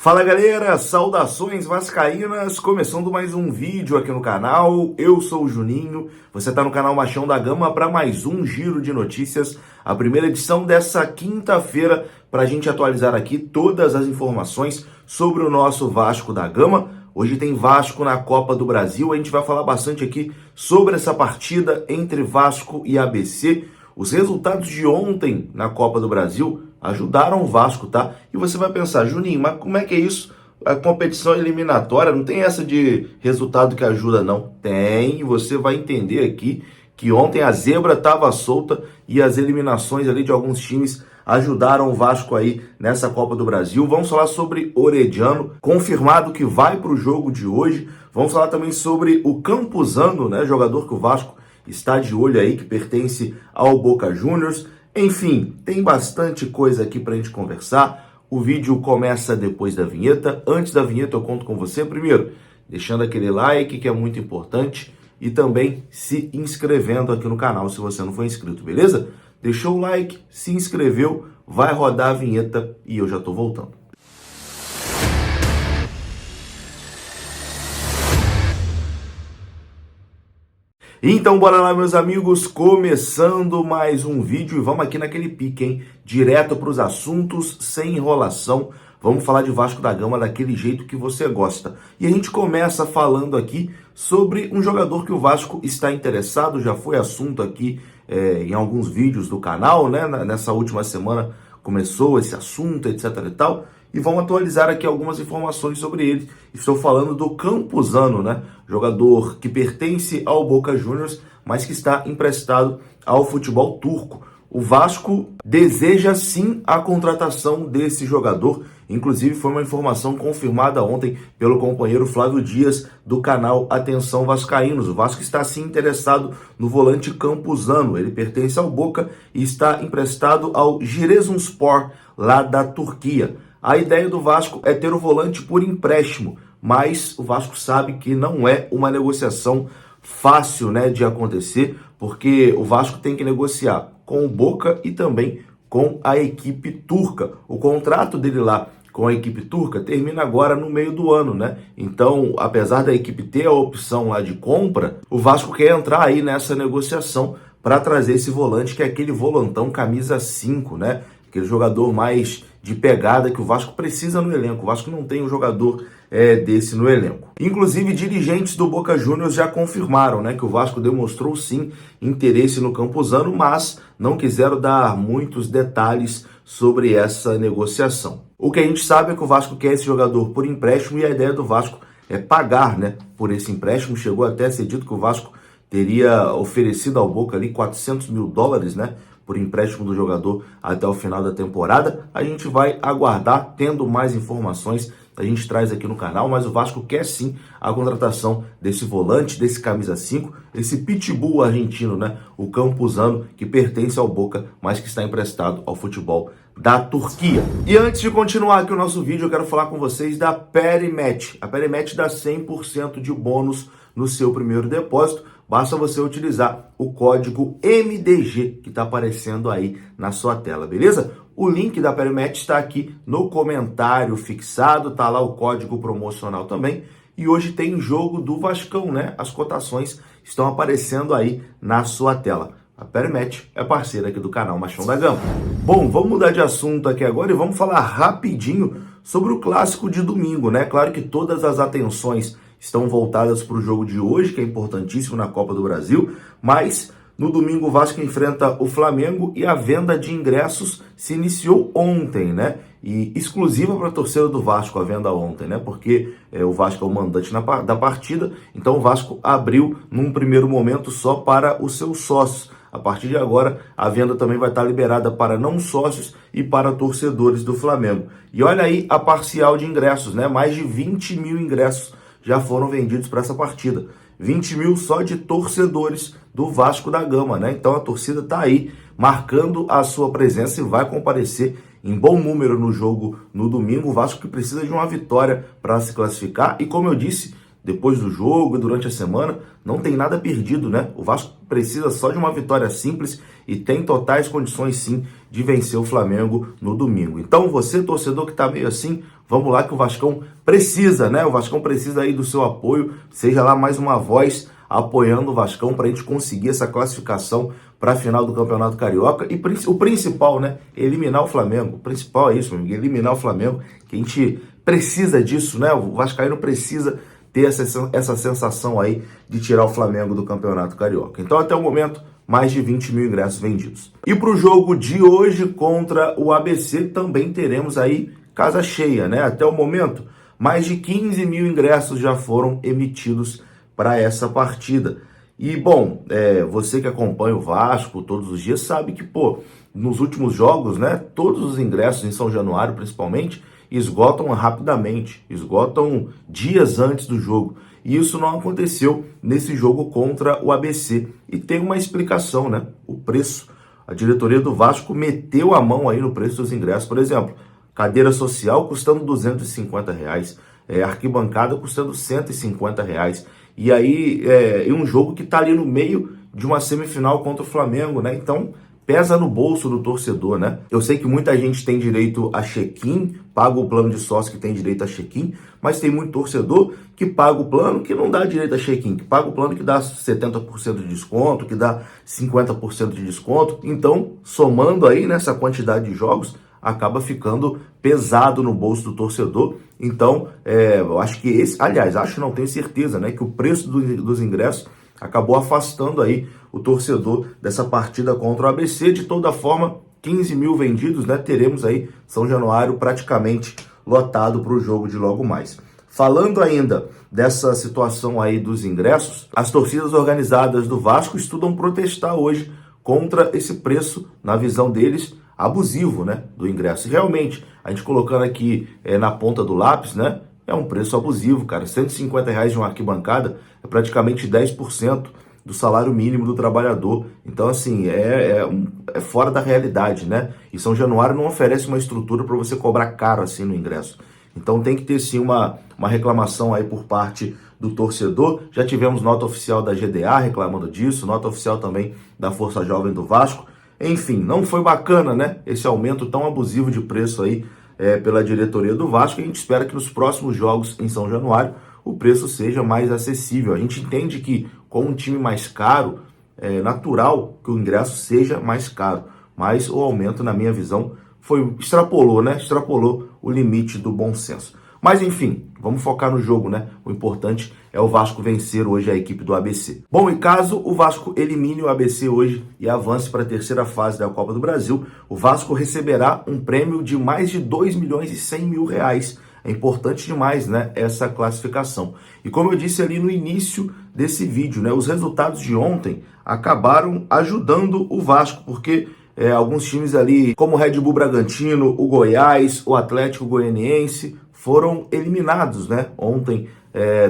Fala galera, saudações vascaínas, começando mais um vídeo aqui no canal. Eu sou o Juninho, você está no canal Machão da Gama para mais um giro de notícias, a primeira edição dessa quinta-feira, para a gente atualizar aqui todas as informações sobre o nosso Vasco da Gama. Hoje tem Vasco na Copa do Brasil, a gente vai falar bastante aqui sobre essa partida entre Vasco e ABC. Os resultados de ontem na Copa do Brasil ajudaram o Vasco, tá? E você vai pensar, Juninho, mas como é que é isso? A competição eliminatória, não tem essa de resultado que ajuda, não. Tem, e você vai entender aqui que ontem a zebra estava solta e as eliminações ali de alguns times ajudaram o Vasco aí nessa Copa do Brasil. Vamos falar sobre Orediano, confirmado que vai para o jogo de hoje. Vamos falar também sobre o Campuzano, né? Jogador que o Vasco está de olho aí, que pertence ao Boca Juniors. Enfim, tem bastante coisa aqui pra gente conversar. O vídeo começa depois da vinheta. Antes da vinheta eu conto com você, primeiro, deixando aquele like que é muito importante e também se inscrevendo aqui no canal se você não for inscrito, beleza? Deixou o like, se inscreveu, vai rodar a vinheta e eu já tô voltando. Então bora lá, meus amigos, começando mais um vídeo e vamos aqui naquele pique, hein? Direto para os assuntos, sem enrolação. Vamos falar de Vasco da Gama daquele jeito que você gosta. E a gente começa falando aqui sobre um jogador que o Vasco está interessado, já foi assunto aqui em alguns vídeos do canal, né? Nessa última semana começou esse assunto, etc e tal. E vamos atualizar aqui algumas informações sobre ele. Estou falando do Campuzano, né? Jogador que pertence ao Boca Juniors, mas que está emprestado ao futebol turco. O Vasco deseja sim a contratação desse jogador. Inclusive foi uma informação confirmada ontem pelo companheiro Flávio Dias do canal Atenção Vascaínos. O Vasco está sim interessado no volante Campuzano. Ele pertence ao Boca e está emprestado ao Giresunspor, lá da Turquia. A ideia do Vasco é ter o volante por empréstimo, mas o Vasco sabe que não é uma negociação fácil, né, de acontecer, porque o Vasco tem que negociar com o Boca e também com a equipe turca. O contrato dele lá com a equipe turca termina agora no meio do ano, né? Então, apesar da equipe ter a opção lá de compra, o Vasco quer entrar aí nessa negociação para trazer esse volante, que é aquele volantão camisa 5, né? Aquele jogador mais de pegada que o Vasco precisa no elenco. O Vasco não tem um jogador desse no elenco. Inclusive, dirigentes do Boca Juniors já confirmaram, né, que o Vasco demonstrou sim interesse no Campuzano, mas não quiseram dar muitos detalhes sobre essa negociação. O que a gente sabe é que o Vasco quer esse jogador por empréstimo e a ideia do Vasco é pagar, né, por esse empréstimo. Chegou até a ser dito que o Vasco teria oferecido ao Boca ali $400 mil, né, por empréstimo do jogador até o final da temporada. A gente vai aguardar, tendo mais informações, a gente traz aqui no canal, mas o Vasco quer sim a contratação desse volante, desse camisa 5, esse pitbull argentino, né? O Campuzano, que pertence ao Boca, mas que está emprestado ao futebol da Turquia. E antes de continuar aqui o nosso vídeo, eu quero falar com vocês da Perimet. A Perimet dá 100% de bônus no seu primeiro depósito. Basta você utilizar o código MDG que está aparecendo aí na sua tela, beleza? O link da Perimet está aqui no comentário fixado, tá lá o código promocional também. E hoje tem jogo do Vascão, né? As cotações estão aparecendo aí na sua tela. A Perimet é parceira aqui do canal Machão da Gama. Bom, vamos mudar de assunto aqui agora e vamos falar rapidinho sobre o clássico de domingo, né? Claro que todas as atenções estão voltadas para o jogo de hoje, que é importantíssimo na Copa do Brasil, mas no domingo o Vasco enfrenta o Flamengo e a venda de ingressos se iniciou ontem, né? E exclusiva para a torcida do Vasco a venda ontem, né? Porque o Vasco é o mandante da partida, então o Vasco abriu num primeiro momento só para os seus sócios. A partir de agora, a venda também vai estar liberada para não sócios e para torcedores do Flamengo. E olha aí a parcial de ingressos, né? Mais de 20 mil ingressos já foram vendidos para essa partida. 20 mil só de torcedores do Vasco da Gama, né? Então a torcida está aí marcando a sua presença e vai comparecer em bom número no jogo no domingo. O Vasco que precisa de uma vitória para se classificar e, como eu disse, depois do jogo e durante a semana, não tem nada perdido, né? O Vasco precisa só de uma vitória simples e tem totais condições, sim, de vencer o Flamengo no domingo. Então, você, torcedor que tá meio assim, vamos lá que o Vascão precisa, né? O Vascão precisa aí do seu apoio, seja lá mais uma voz apoiando o Vascão para a gente conseguir essa classificação para a final do Campeonato Carioca e o principal, né? Eliminar o Flamengo. O principal é isso, meu amigo, eliminar o Flamengo, que a gente precisa disso, né? O vascaíno precisa ter essa sensação aí de tirar o Flamengo do Campeonato Carioca. Então, até o momento, mais de 20 mil ingressos vendidos. E para o jogo de hoje contra o ABC, também teremos aí casa cheia, né? Até o momento, mais de 15 mil ingressos já foram emitidos para essa partida. E, bom, você que acompanha o Vasco todos os dias sabe que, pô, nos últimos jogos, né, todos os ingressos em São Januário, principalmente, esgotam rapidamente, esgotam dias antes do jogo. E isso não aconteceu nesse jogo contra o ABC. E tem uma explicação, né? O preço. A diretoria do Vasco meteu a mão aí no preço dos ingressos. Por exemplo, cadeira social custando R$250, arquibancada custando R$150. E aí, um jogo que está ali no meio de uma semifinal contra o Flamengo, né? Então, pesa no bolso do torcedor, né? Eu sei que muita gente tem direito a check-in, paga o plano de sócio que tem direito a check-in, mas tem muito torcedor que paga o plano que não dá direito a check-in, que paga o plano que dá 70% de desconto, que dá 50% de desconto. Então, somando aí nessa quantidade de jogos, acaba ficando pesado no bolso do torcedor. Então, eu acho que não tenho certeza, né, que o preço dos ingressos acabou afastando aí o torcedor dessa partida contra o ABC. De toda forma, 15 mil vendidos, né? Teremos aí São Januário praticamente lotado para o jogo de logo mais. Falando ainda dessa situação aí dos ingressos, as torcidas organizadas do Vasco estudam protestar hoje contra esse preço, na visão deles, abusivo, né, do ingresso. E realmente, a gente colocando aqui na ponta do lápis, né, é um preço abusivo, cara. R$150 de uma arquibancada é praticamente 10% do salário mínimo do trabalhador. Então, assim, é fora da realidade, né? E São Januário não oferece uma estrutura para você cobrar caro assim no ingresso. Então tem que ter sim uma reclamação aí por parte do torcedor. Já tivemos nota oficial da GDA reclamando disso, nota oficial também da Força Jovem do Vasco. Enfim, não foi bacana, né? Esse aumento tão abusivo de preço aí pela diretoria do Vasco. A gente espera que nos próximos jogos em São Januário o preço seja mais acessível. A gente entende que com um time mais caro, é natural que o ingresso seja mais caro. Mas o aumento, na minha visão, extrapolou o limite do bom senso. Mas enfim, vamos focar no jogo, né? O importante é o Vasco vencer hoje a equipe do ABC. Bom, e caso o Vasco elimine o ABC hoje e avance para a terceira fase da Copa do Brasil, o Vasco receberá um prêmio de mais de R$2.100.000. É importante demais, né, essa classificação. E como eu disse ali no início desse vídeo, né, os resultados de ontem acabaram ajudando o Vasco, porque alguns times ali, como o Red Bull Bragantino, o Goiás, o Atlético Goianiense, foram eliminados, né, ontem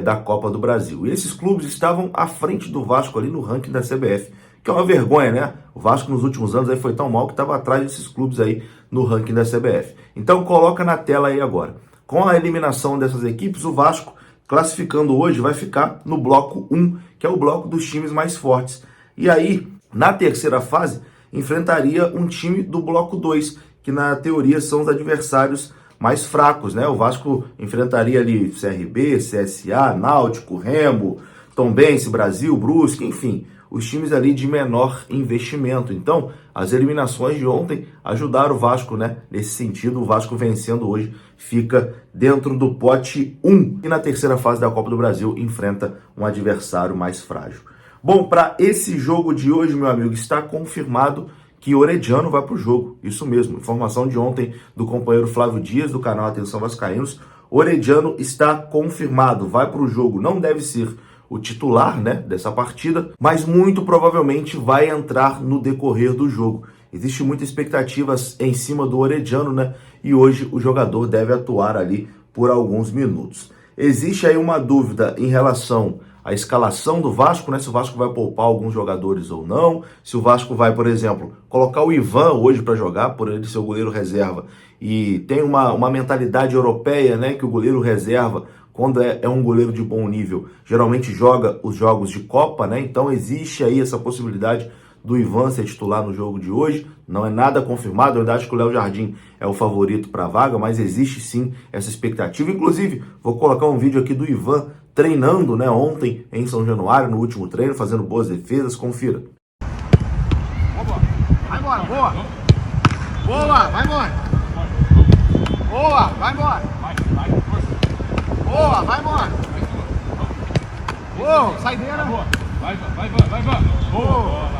da Copa do Brasil. E esses clubes estavam à frente do Vasco ali no ranking da CBF, que é uma vergonha, né? O Vasco nos últimos anos aí foi tão mal que estava atrás desses clubes aí no ranking da CBF. Então coloca na tela aí agora. Com a eliminação dessas equipes, o Vasco, classificando hoje, vai ficar no bloco 1, que é o bloco dos times mais fortes. E aí, na terceira fase, enfrentaria um time do bloco 2, que na teoria são os adversários mais fracos, né? O Vasco enfrentaria ali CRB, CSA, Náutico, Remo, Tombense, Brasil, Brusque, enfim, os times ali de menor investimento. Então, as eliminações de ontem ajudaram o Vasco, né? Nesse sentido, o Vasco vencendo hoje fica dentro do pote 1. E na terceira fase da Copa do Brasil enfrenta um adversário mais frágil. Bom, para esse jogo de hoje, meu amigo, está confirmado que Orediano vai para o jogo. Isso mesmo, informação de ontem do companheiro Flávio Dias, do canal Atenção Vascaínos. Orediano está confirmado, vai para o jogo. Não deve ser o titular, né, dessa partida, mas muito provavelmente vai entrar no decorrer do jogo. Existe muita expectativa em cima do Orediano, né, e hoje o jogador deve atuar ali por alguns minutos. Existe aí uma dúvida em relação à escalação do Vasco, né, se o Vasco vai poupar alguns jogadores ou não, se o Vasco vai, por exemplo, colocar o Ivan hoje para jogar, por ele ser o goleiro reserva, e tem uma mentalidade europeia, né, que o goleiro reserva, quando é um goleiro de bom nível, geralmente joga os jogos de Copa, né? Então existe aí essa possibilidade do Ivan ser titular no jogo de hoje. Não é nada confirmado, eu ainda acho que o Léo Jardim é o favorito para a vaga, mas existe sim essa expectativa. Inclusive, vou colocar um vídeo aqui do Ivan treinando, né, ontem em São Januário, no último treino, fazendo boas defesas, confira. Vai embora, boa! Boa, vai embora! Boa, vai embora! Boa, vai embora! Boa, saideira! Vai! Boa!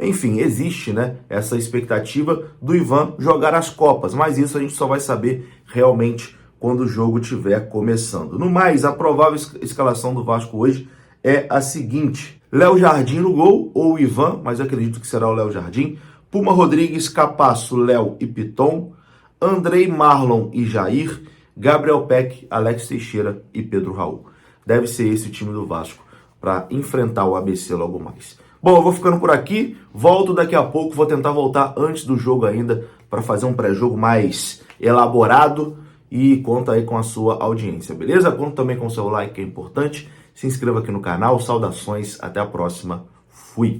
Enfim, existe, né, essa expectativa do Ivan jogar as Copas, mas isso a gente só vai saber realmente quando o jogo estiver começando. No mais, a provável escalação do Vasco hoje é a seguinte: Léo Jardim no gol, ou o Ivan, mas eu acredito que será o Léo Jardim, Puma Rodrigues, Capasso, Léo e Piton, Andrei, Marlon e Jair, Gabriel Peck, Alex Teixeira e Pedro Raul. Deve ser esse o time do Vasco para enfrentar o ABC logo mais. Bom, eu vou ficando por aqui, volto daqui a pouco, vou tentar voltar antes do jogo ainda para fazer um pré-jogo mais elaborado e conta aí com a sua audiência, beleza? Conta também com o seu like, que é importante. Se inscreva aqui no canal, saudações, até a próxima, fui!